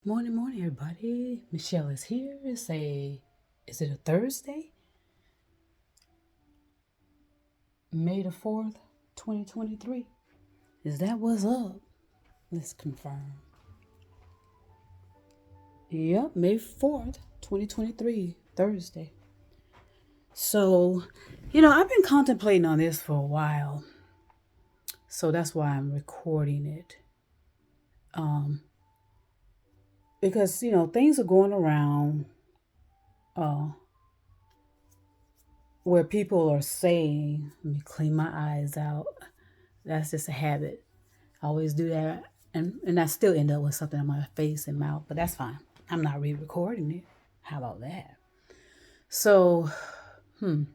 Morning, morning, everybody. Michelle is here. Is it a Thursday? May the 4th, 2023. Is that what's up? Let's confirm. Yep, May 4th, 2023, Thursday. So, I've been contemplating on this for a while. So that's why I'm recording it. Because, things are going around where people are saying, let me clean my eyes out. That's just a habit. I always do that. And I still end up with something on my face and mouth, but that's fine. I'm not re-recording it. How about that? So, I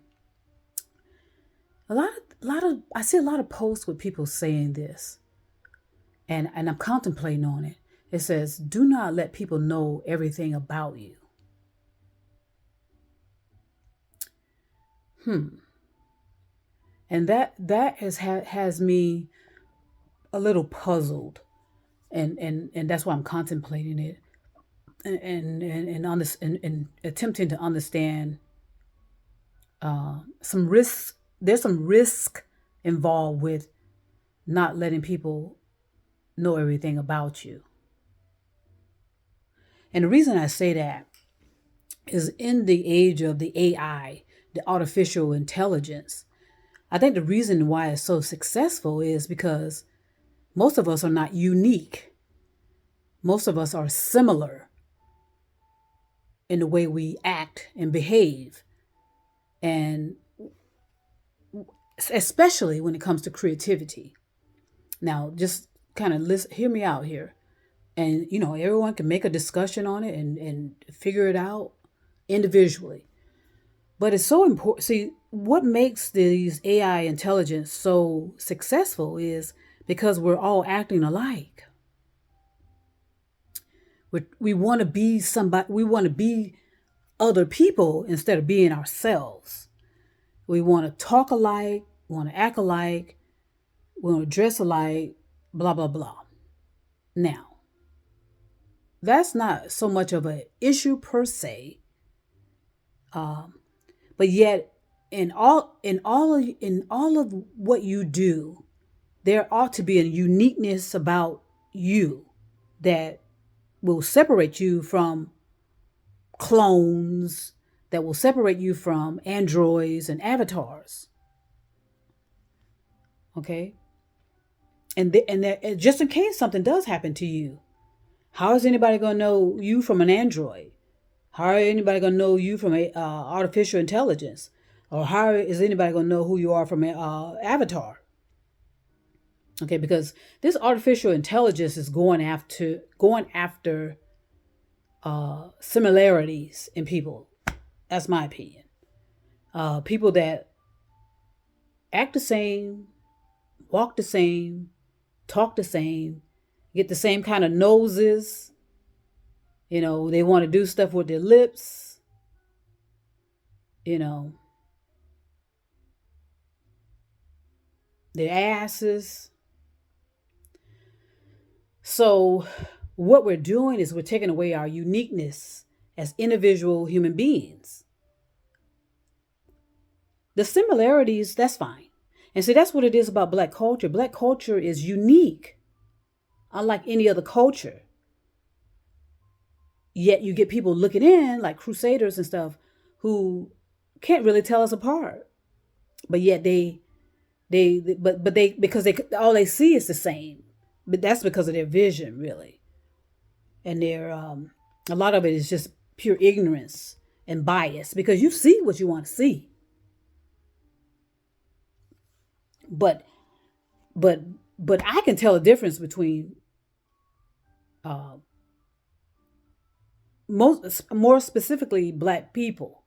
see a lot of posts with people saying this, and I'm contemplating on it. It says, "Do not let people know everything about you." And that has me a little puzzled, and that's why I'm contemplating it, and attempting to understand some risks. There's some risk involved with not letting people know everything about you. And the reason I say that is in the age of the AI, the artificial intelligence, I think the reason why it's so successful is because most of us are not unique. Most of us are similar in the way we act and behave. And especially when it comes to creativity. Now, just kind of hear me out here. And, everyone can make a discussion on it and figure it out individually. But it's so important. See, what makes these AI intelligence so successful is because we're all acting alike. We want to be somebody, we want to be other people instead of being ourselves. We want to talk alike, we want to act alike, we want to dress alike, blah, blah, blah. Now, that's not so much of an issue per se, but yet in all of what you do, there ought to be a uniqueness about you that will separate you from clones, that will separate you from androids and avatars. Okay, and just in case something does happen to you, how is anybody going to know you from an android? How is anybody going to know you from a artificial intelligence? Or how is anybody going to know who you are from an avatar? Okay, because this artificial intelligence is going after similarities in people. That's my opinion. People that act the same, walk the same, talk the same, get the same kind of noses. They want to do stuff with their lips. Their asses. So what we're doing is we're taking away our uniqueness as individual human beings. The similarities, that's fine. And see, that's what it is about Black culture. Black culture is unique, unlike any other culture. Yet you get people looking in, like crusaders and stuff, who can't really tell us apart. But yet because all they see is the same. But that's because of their vision, really. And a lot of it is just pure ignorance and bias, because you see what you want to see. But I can tell a difference between more specifically Black people,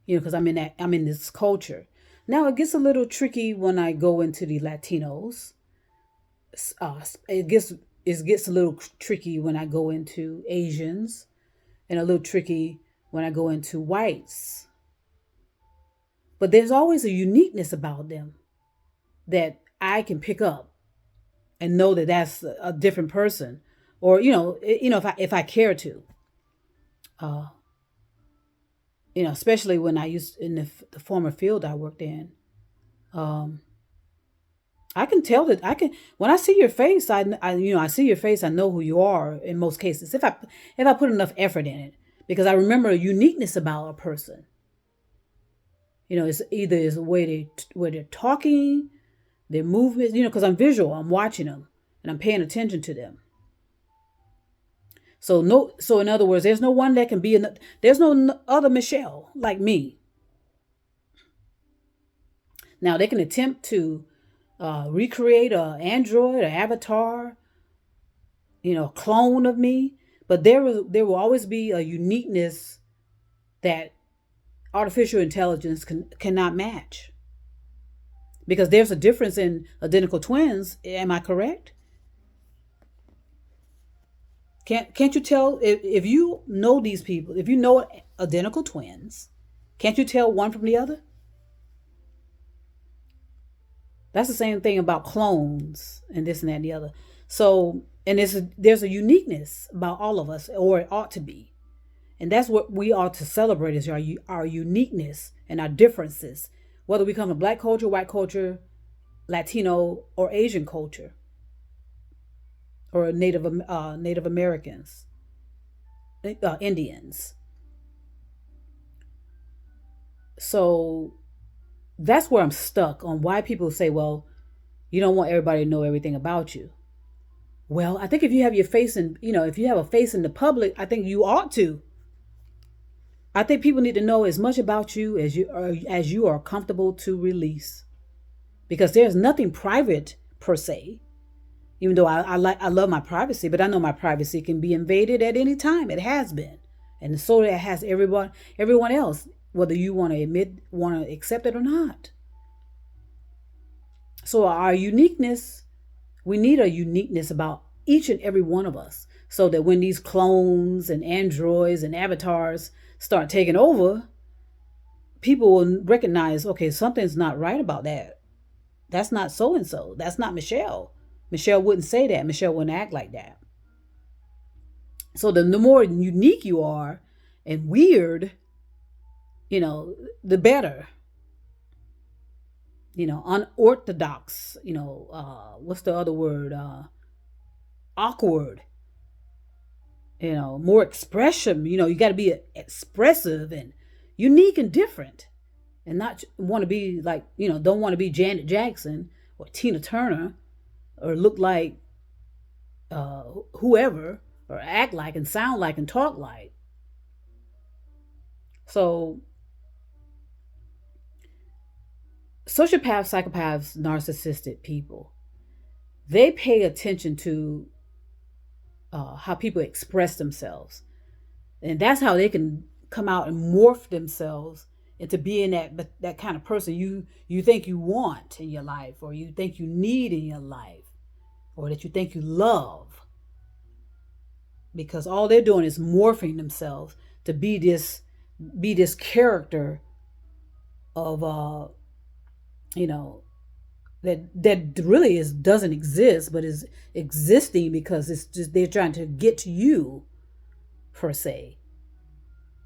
because I'm in this culture. Now it gets a little tricky when I go into the Latinos. It gets a little tricky when I go into Asians, and a little tricky when I go into whites. But there's always a uniqueness about them that I can pick up and know that that's a different person or if I care to, uh, especially when I used in the former field I worked in. Um, I can tell that I can when I see your face. I see your face. I know who you are in most cases. If I put enough effort in it, because I remember a uniqueness about a person. It's either is the way they're talking, their movements. Because I'm visual. I'm watching them and I'm paying attention to them. So no. So in other words, there's no one that can be. There's no other Michelle like me. Now they can attempt to recreate a android, an avatar, a clone of me, but there will always be a uniqueness that artificial intelligence cannot match, because there's a difference in identical twins. Am I correct? Can't you tell if you know these people? If you know identical twins, can't you tell one from the other? That's the same thing about clones and this and that and the other. So, and there's a uniqueness about all of us, or it ought to be. And that's what we ought to celebrate, is our uniqueness and our differences, whether we come from black culture, white culture, Latino, or Asian culture, or Native Americans, Indians. So that's where I'm stuck on why people say, well, you don't want everybody to know everything about you. Well, I think if you have your face in, if you have a face in the public, I think you ought to. I think people need to know as much about you as you are comfortable to release, because there's nothing private per se. Even though I love my privacy, but I know my privacy can be invaded at any time. It has been, and so it has everyone else, whether you want to accept it or not. So our uniqueness, we need a uniqueness about each and every one of us, so that when these clones and androids and avatars start taking over, people will recognize, okay, something's not right about that. That's not so and so. That's not Michelle. Michelle wouldn't say that. Michelle wouldn't act like that. So the more unique you are and weird, the better. Unorthodox, what's the other word? Awkward, more expression. You got to be expressive and unique and different, and not want to be like, don't want to be Janet Jackson or Tina Turner, or look like whoever, or act like and sound like and talk like. So sociopaths, psychopaths, narcissistic people, they pay attention to how people express themselves, and that's how they can come out and morph themselves into being that kind of person you think you want in your life, or you think you need in your life, or that you think you love, because all they're doing is morphing themselves to be this character of that really doesn't exist, but is existing because it's just they're trying to get to you, per se,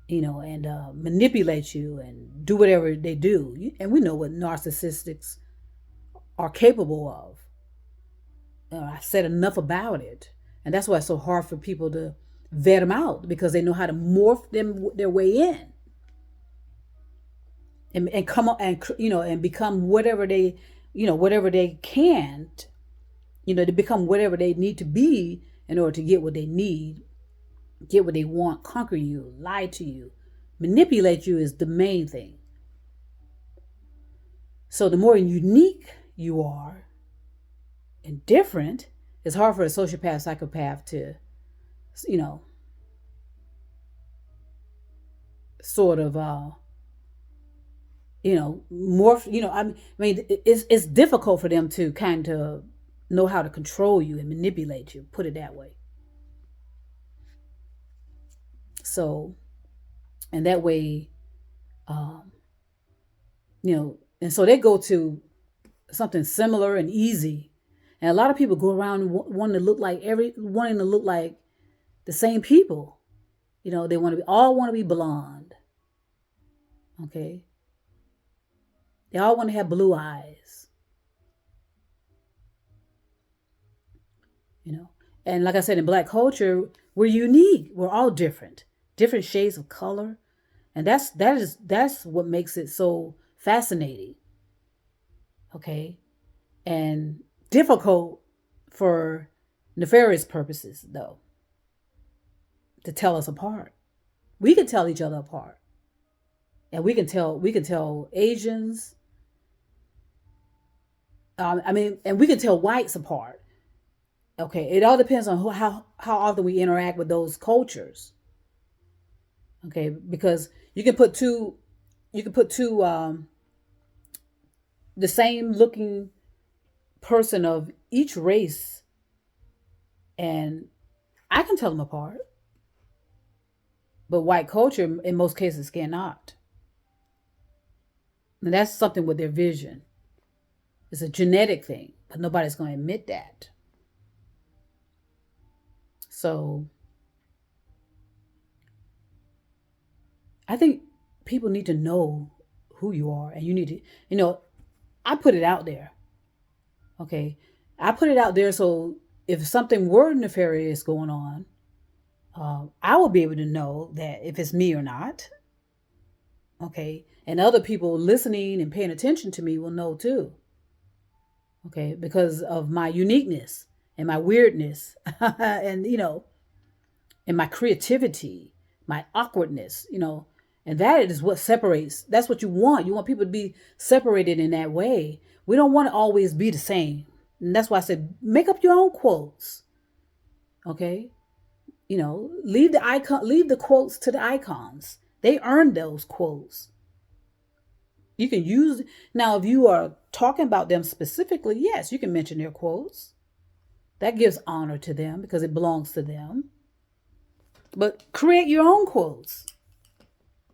and manipulate you and do whatever they do. And we know what narcissists are capable of. I said enough about it, and that's why it's so hard for people to vet them out, because they know how to morph their way in, and come up and become whatever they can't, to become whatever they need to be in order to get what they need, get what they want, conquer you, lie to you, manipulate you is the main thing. So the more unique you are and different, it's hard for a sociopath, psychopath to, sort of, morph. I mean, it's difficult for them to kind of know how to control you and manipulate you. Put it that way. So, and that way, and so they go to something similar and easy And a lot of people go around wanting to look like the same people. They want to be blonde. Okay. They all want to have blue eyes. you know. And like I said, in Black culture, we're unique. We're all different shades of color, and that's what makes it so fascinating. Okay, and difficult for nefarious purposes, though, to tell us apart. We can tell each other apart, and we can tell Asians. And we can tell whites apart. Okay, it all depends on how often we interact with those cultures. Okay, because you can put two the same looking person of each race, and I can tell them apart, but white culture in most cases cannot. And that's something with their vision. It's a genetic thing, but nobody's going to admit that. So I think people need to know who you are, and you need to, I put it out there. Okay. I put it out there so if something were nefarious going on, I will be able to know that if it's me or not. Okay. And other people listening and paying attention to me will know too. Okay. Because of my uniqueness and my weirdness and, and my creativity, my awkwardness, and that is what separates. That's what you want. You want people to be separated in that way. We don't want to always be the same. And that's why I said, make up your own quotes. Okay. Leave the quotes to the icons. They earned those quotes. You can use, now, if you are talking about them specifically, yes, you can mention their quotes. That gives honor to them because it belongs to them. But create your own quotes.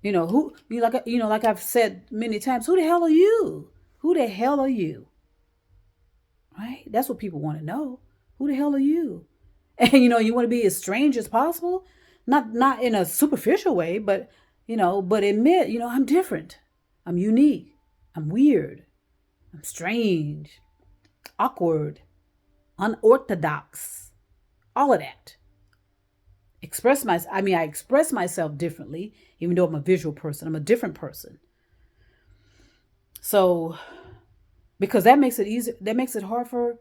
Like I've said many times, who the hell are you? Who the hell are you? Right? That's what people want to know. Who the hell are you? And you want to be as strange as possible, not in a superficial way, but admit, I'm different. I'm unique. I'm weird. I'm strange, awkward, unorthodox. All of that. I express myself differently, even though I'm a visual person. I'm a different person. So, because that makes it easy, that makes it hard for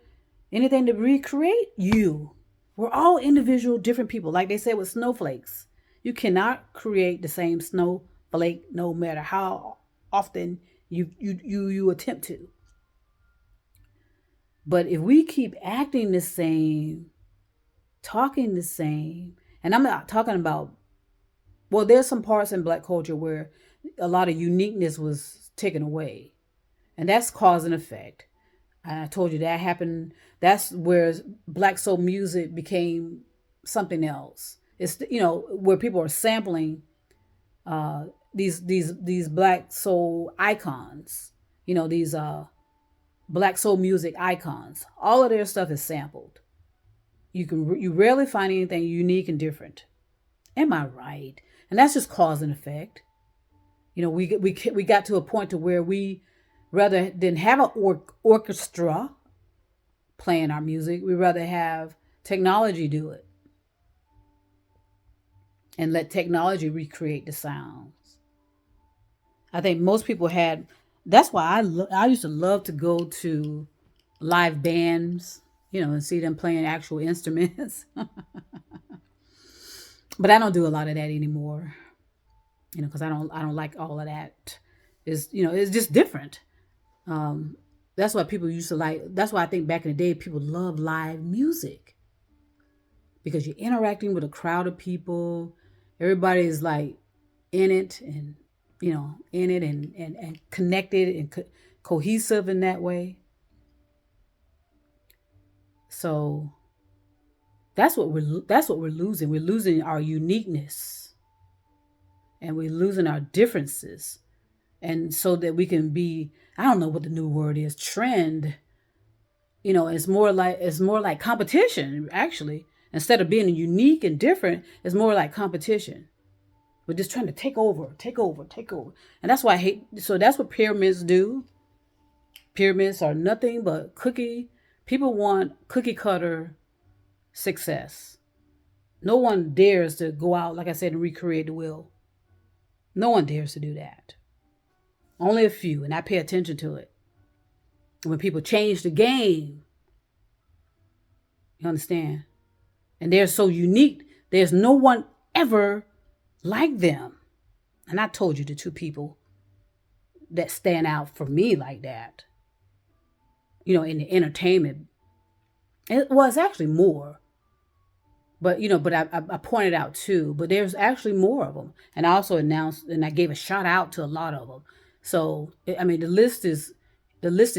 anything to recreate you. We're all individual, different people. Like they said with snowflakes, you cannot create the same snowflake no matter how often you attempt to. But if we keep acting the same, talking the same, and I'm not talking about, well, there's some parts in Black culture where a lot of uniqueness was taken away, and that's cause and effect. And I told you that happened. That's where Black soul music became something else. It's where people are sampling these Black soul icons. These Black soul music icons. All of their stuff is sampled. You rarely find anything unique and different. Am I right? And that's just cause and effect. We got to a point to where we rather than have an orchestra playing our music, we rather have technology do it and let technology recreate the sounds. I think most people had. That's why I used to love to go to live bands, and see them playing actual instruments. But I don't do a lot of that anymore, because I don't like all of that. It's just different. Um, that's why people used to like. That's why I think back in the day people loved live music because you're interacting with a crowd of people. Everybody is like in it and and connected and cohesive in that way. So that's what we're losing. We're losing our uniqueness, and we're losing our differences, and so that we can be. I don't know what the new word is. Trend. it's more like competition, actually. Instead of being unique and different, it's more like competition. We're just trying to take over, take over, take over. And that's why I hate, so that's what pyramids do. Pyramids are nothing but people want cookie cutter success. No one dares to go out, like I said, and recreate the wheel. No one dares to do that. Only a few, and I pay attention to it. When people change the game, you understand? And they're so unique, there's no one ever like them. And I told you the two people that stand out for me like that, in the entertainment. It's actually more. But I pointed out two, but there's actually more of them. And I also announced and I gave a shout out to a lot of them. So, I mean, the list is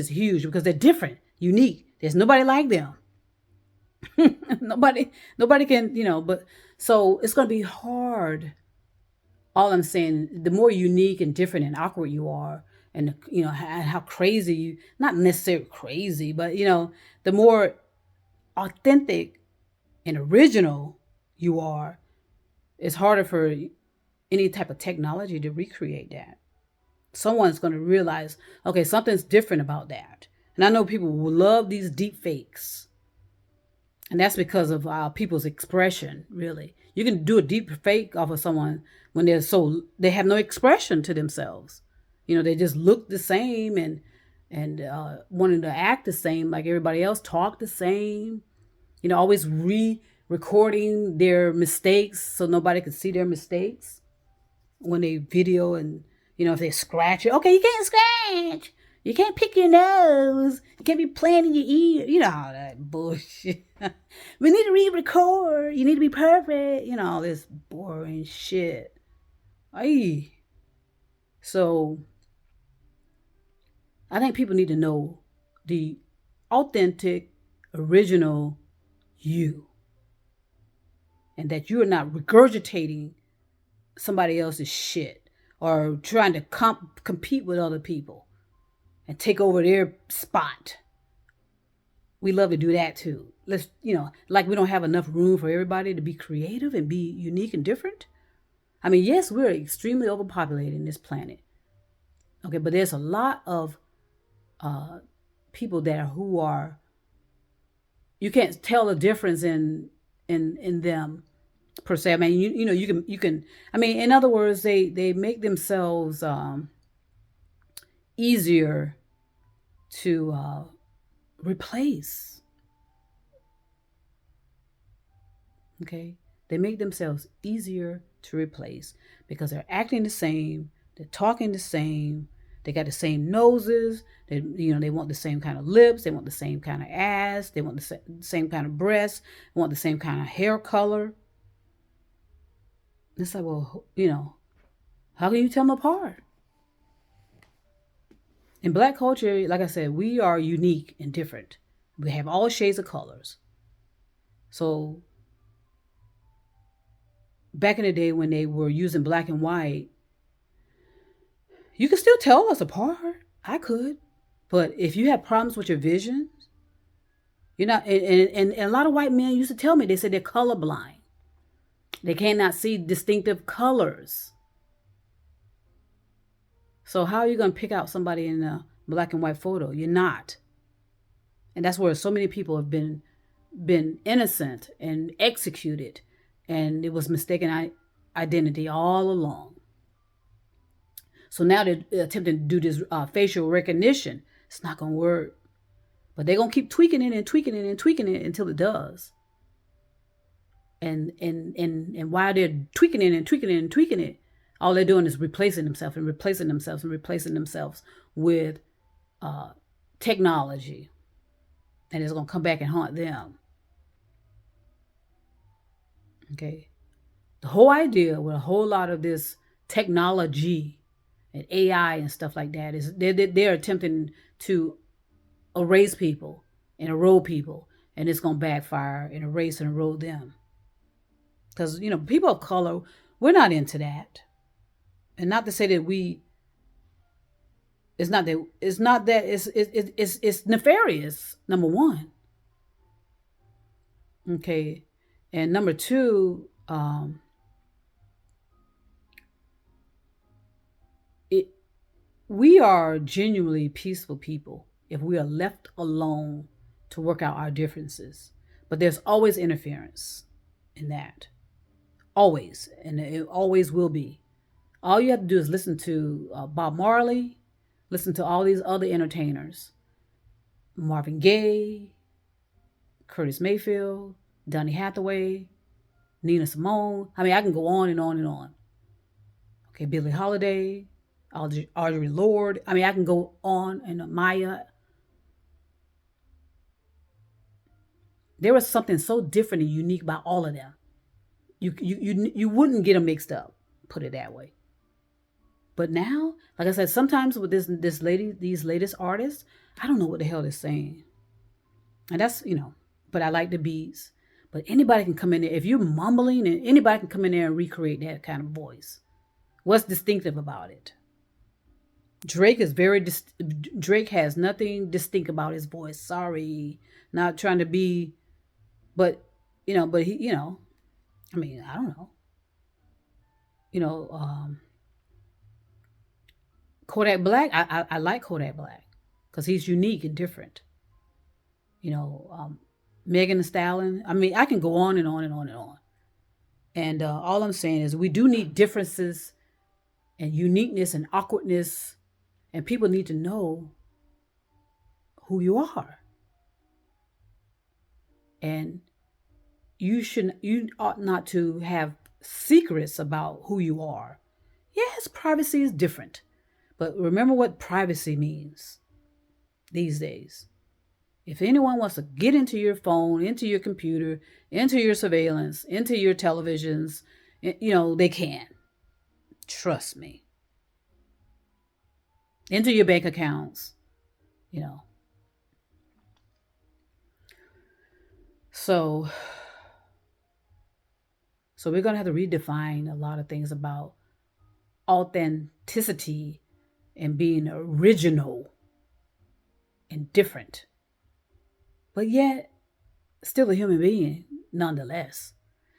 huge because they're different, unique. There's nobody like them. nobody can, but so it's going to be hard. All I'm saying, the more unique and different and awkward you are, and how crazy you, not necessarily crazy, but the more authentic and original you are, it's harder for any type of technology to recreate that. Someone's going to realize, okay, something's different about that. And I know people will love these deep fakes. And that's because of people's expression, really. You can do a deep fake off of someone when they have no expression to themselves. They just look the same and wanting to act the same like everybody else, talk the same. Always re-recording their mistakes so nobody could see their mistakes when they video, and if they scratch it, okay, you can't scratch. You can't pick your nose. You can't be playing in your ear. All that bullshit. We need to re-record. You need to be perfect. All this boring shit. Ay. So, I think people need to know the authentic, original you. And that you're not regurgitating somebody else's shit or trying to compete with other people and take over their spot. We love to do that too. Let's, like we don't have enough room for everybody to be creative and be unique and different. I mean, yes, we're extremely overpopulated in this planet. Okay, but there's a lot of people there who are, you can't tell the difference in them per se. I mean, you can. I mean, in other words, they make themselves easier to replace. Okay, they make themselves easier to replace because they're acting the same, they're talking the same, they got the same noses, they want the same kind of lips, they want the same kind of ass, they want the same kind of breasts, they want the same kind of hair color. It's like, well, how can you tell them apart? In Black culture, like I said, we are unique and different. We have all shades of colors. So back in the day when they were using black and white, you could still tell us apart. I could. But if you have problems with your vision, you're not, and a lot of white men used to tell me, they said they're colorblind. They cannot see distinctive colors. So how are you going to pick out somebody in a black and white photo? You're not. And that's where so many people have been innocent and executed, and it was mistaken identity all along. So now they're attempting to do this facial recognition. It's not going to work. But they're going to keep tweaking it and tweaking it and tweaking it until it does. And while they're tweaking it and tweaking it and tweaking it, all they're doing is replacing themselves and replacing themselves and replacing themselves with technology. And it's going to come back and haunt them. Okay. The whole idea with a whole lot of this technology and AI and stuff like that is they're attempting to erase people and erode people, and it's going to backfire and erase and erode them. Because, people of color, we're not into that. And not to say that It's nefarious, number one. Okay. And number two, it we are genuinely peaceful people if we are left alone to work out our differences. But there's always interference in that. Always. And it always will be. All you have to do is listen to Bob Marley, listen to all these other entertainers, Marvin Gaye, Curtis Mayfield, Donny Hathaway, Nina Simone. I mean, I can go on and on and on. Okay, Billie Holiday, Audre Lorde. I mean, I can go on, and Maya. There was something so different and unique about all of them. You wouldn't get them mixed up. Put it that way. But now, like I said, sometimes with these latest artists, I don't know what the hell they're saying, and that's But I like the beats. But anybody can come in there if you're mumbling, and anybody can come in there and recreate that kind of voice. What's distinctive about it? Drake is Drake has nothing distinct about his voice. Sorry, not trying to be, but but he, I mean, I don't know. You know, Kodak Black. I like Kodak Black because he's unique and different. Megan Thee Stallion. I mean, I can go on and on and on and on. And all I'm saying is we do need differences and uniqueness and awkwardness, and people need to know who you are. And you ought not to have secrets about who you are. Yes, privacy is different. But remember what privacy means these days. If anyone wants to get into your phone, into your computer, into your surveillance, into your televisions, they can. Trust me. Into your bank accounts, So we're going to have to redefine a lot of things about authenticity and being original and different. But yet, still a human being, nonetheless.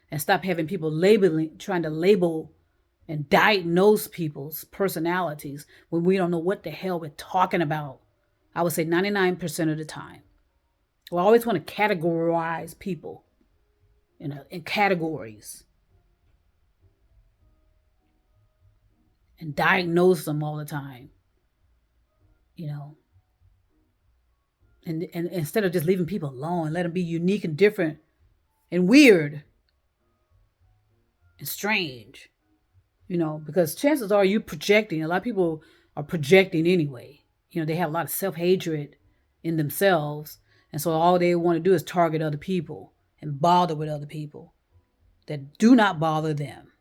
And stop having people trying to label and diagnose people's personalities when we don't know what the hell we're talking about. I would say 99% of the time. We always want to categorize people in categories and diagnose them all the time. And instead of just leaving people alone and let them be unique and different and weird and strange, because chances are you projecting. A lot of people are projecting anyway. They have a lot of self-hatred in themselves. And so all they want to do is target other people and bother with other people that do not bother them.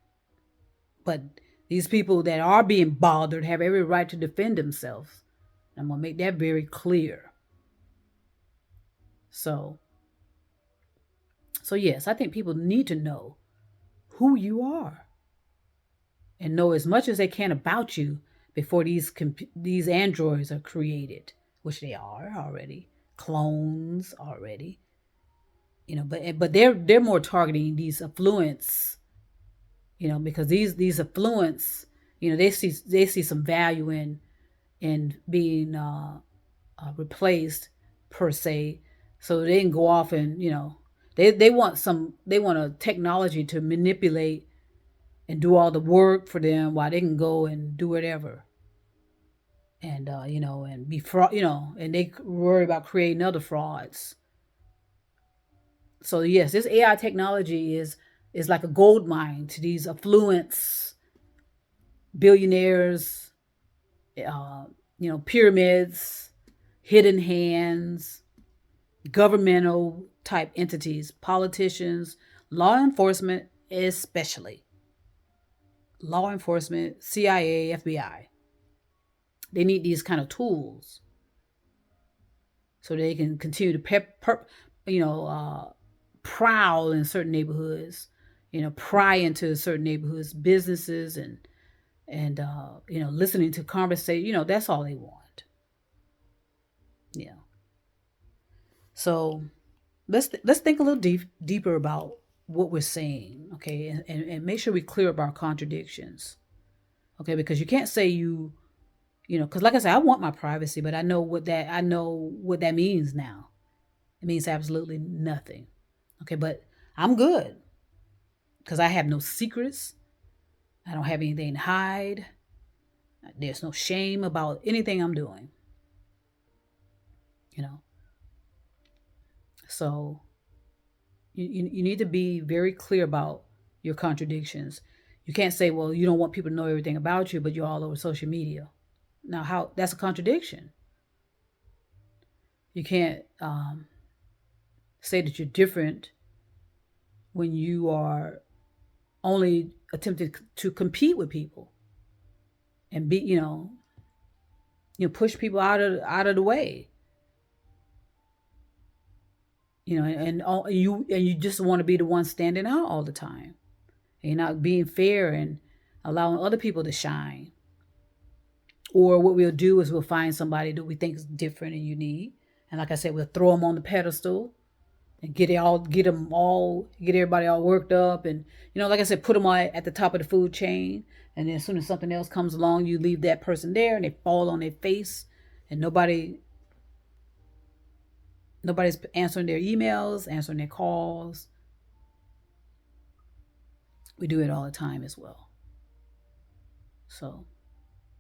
But these people that are being bothered have every right to defend themselves. I'm going to make that very clear. So yes, I think people need to know who you are and know as much as they can about you before these androids are created, which they are already, clones already. But they're more targeting these affluents, because these affluents, they see some value in being replaced per se. So they can go off and, they want a technology to manipulate and do all the work for them while they can go and do whatever. And, and be fraud, and they worry about creating other frauds. So yes, this AI technology is like a gold mine to these affluents, billionaires, pyramids, hidden hands, governmental type entities, politicians, law enforcement, especially law enforcement, CIA, FBI. They need these kind of tools so they can continue to prowl in certain neighborhoods, pry into certain neighborhoods, businesses, and listening to conversation. That's all they want. Yeah. So let's think a little deeper about what we're saying, okay, and make sure we clear up our contradictions, okay, because you can't say because like I said, I want my privacy, but I know what that means now. It means absolutely nothing, okay, but I'm good because I have no secrets. I don't have anything to hide. There's no shame about anything I'm doing, you know. So you need to be very clear about your contradictions. You can't say, well, you don't want people to know everything about you, but you're all over social media. Now, how that's a contradiction. You can't say that you're different when you are only attempting to compete with people and be, push people out of the way. And you just want to be the one standing out all the time. And you're not being fair and allowing other people to shine. Or what we'll do is we'll find somebody that we think is different and unique. And like I said, we'll throw them on the pedestal and get everybody all worked up. And, like I said, put them all at the top of the food chain. And then as soon as something else comes along, you leave that person there and they fall on their face. And nobody's answering their emails, answering their calls. We do it all the time as well. So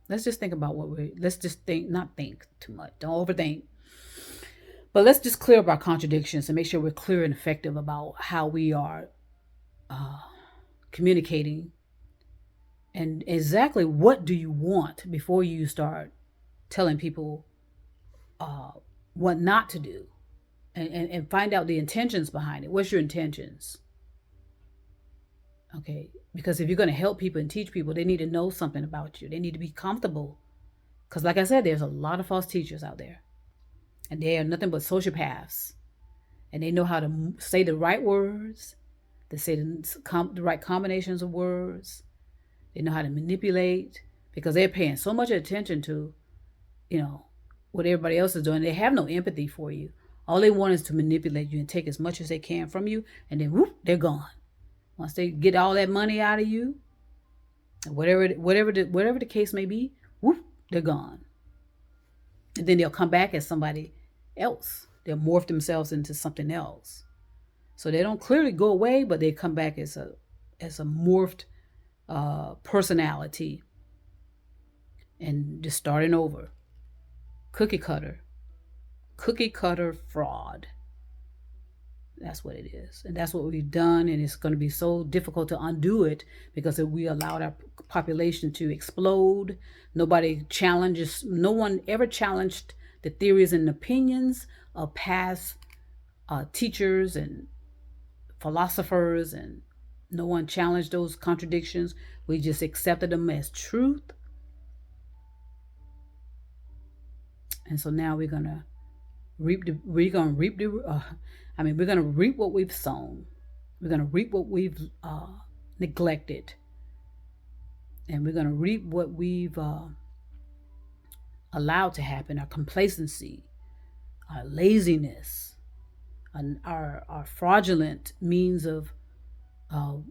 let's just think about let's just not think too much. Don't overthink. But let's just clear up our contradictions and make sure we're clear and effective about how we are communicating and exactly what do you want before you start telling people what not to do, and find out the intentions behind it. What's your intentions? Okay, because if you're going to help people and teach people, they need to know something about you. They need to be comfortable. Because like I said, there's a lot of false teachers out there. And they are nothing but sociopaths. And they know how to say the right words. They say the right combinations of words. They know how to manipulate. Because they're paying so much attention to, what everybody else is doing. They have no empathy for you. All they want is to manipulate you and take as much as they can from you. And then, whoop, they're gone. Once they get all that money out of you, whatever the case may be, whoop, they're gone. And then they'll come back as somebody else. They'll morph themselves into something else. So they don't clearly go away, but they come back as a morphed personality and just starting over. Cookie cutter fraud. That's what it is. And that's what we've done. And it's going to be so difficult to undo it because if we allowed our population to explode, no one ever challenged the theories and opinions of past teachers and philosophers, and no one challenged those contradictions. We just accepted them as truth. And so now we're going to reap what we've sown. We're going to reap what we've neglected. And we're going to reap what we've allowed to happen, our complacency, our laziness, and our fraudulent means of, our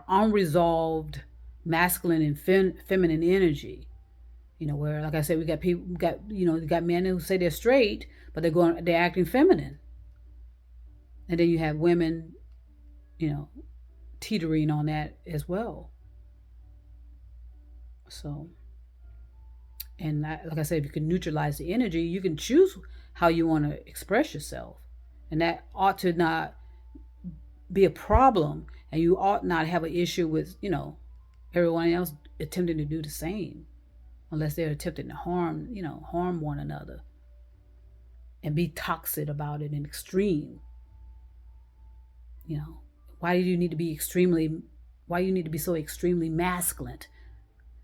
unresolved masculine and feminine energy. Where, like I said, we got men who say they're straight, but they're acting feminine. And then you have women, teetering on that as well. So, and like I said, if you can neutralize the energy, you can choose how you want to express yourself. And that ought to not be a problem. And you ought not have an issue with, everyone else attempting to do the same. Unless they're attempting to harm one another and be toxic about it and extreme. Why do you need to be so extremely masculine?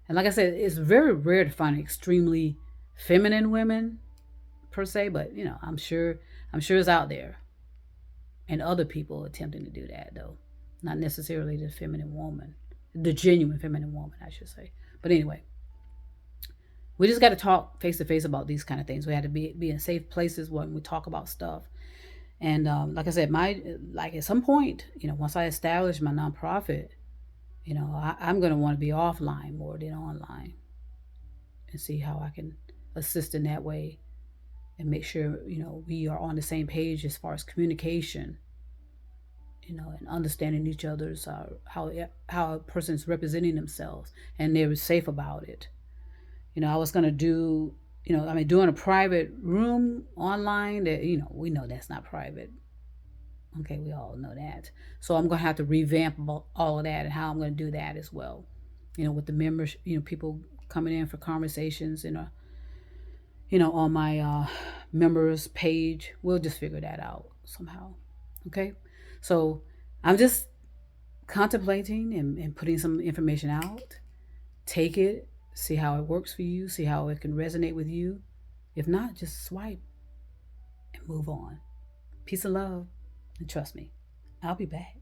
And like I said, it's very rare to find extremely feminine women per se, but I'm sure it's out there. And other people attempting to do that though. Not necessarily the feminine woman. The genuine feminine woman, I should say. But anyway. We just got to talk face to face about these kind of things. We had to be in safe places when we talk about stuff. And like I said, like at some point, once I establish my nonprofit, I'm going to want to be offline more than online, and see how I can assist in that way, and make sure we are on the same page as far as communication, and understanding each other's how a person's representing themselves, and they're safe about it. I was gonna do, doing a private room online, that we know that's not private. Okay, we all know that. So I'm gonna have to revamp all of that, and how I'm gonna do that as well. With the members, people coming in for conversations, on my members page. We'll just figure that out somehow. Okay, so I'm just contemplating and putting some information out. Take it, see how it works for you, see how it can resonate with you. If not, just swipe and move on. Peace and love, and trust me, I'll be back.